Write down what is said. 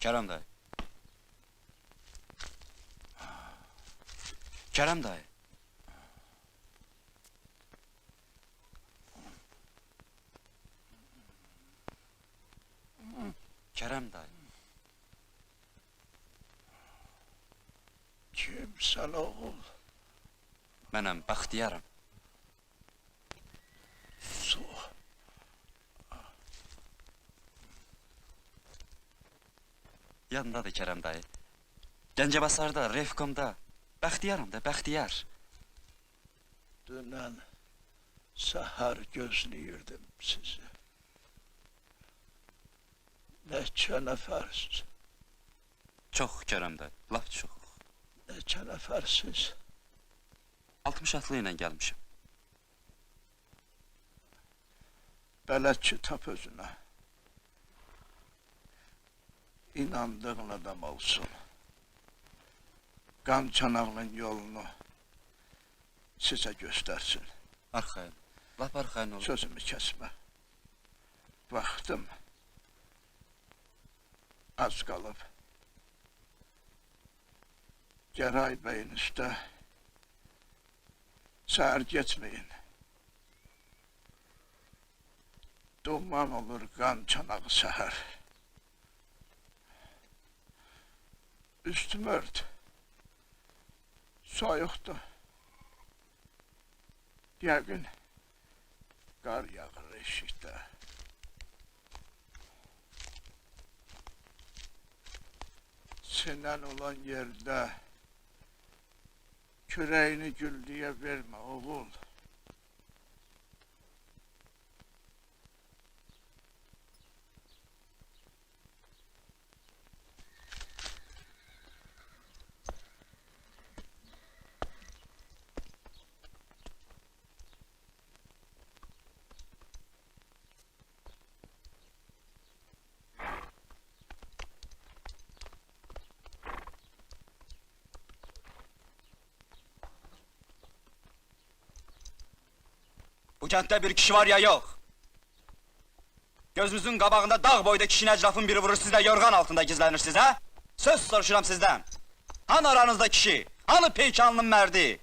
Kerem dayı. Kerem dayı. Kerem dayı. Kimsen oğul? Benim Bəxtiyarım. Su. Yadındadır Kerem dayı. Gəncəbasarda, Refkomda, Bəxtiyarım da, Bəxtiyar. Dünen sahar gözleyirdim sizi. Neçə nəfərsiz? Çox Kerem dayı, laf çox. Neçə nəfərsiz? 60 atlı ilə gəlmişim. Bələdçi tap özünə. İnandığın adam olsun. Qan çanağının yolunu sizə göstərsin. Arxayın, laf arxayın olun. Sözümü kəsmə. Vaxtım az qalıb. Gəray bəyin üstə səhər geçməyin. Duman olur qan çanağı səhər. Üstümü ört. Soyuqdur. Yəqin qar yağır eşikdə. Sinən olan yerdə kürəyini güllüyə vermə oğul. Bu kentte bir kişi var ya yok. Gözünüzün qabağında dağ boyda kişinin əcrafın biri vurur, siz de yorgan altında gizlenirsiniz ha? Söz soruşuram sizden. Hani aranızda kişi? Hani peykanlının mərdi?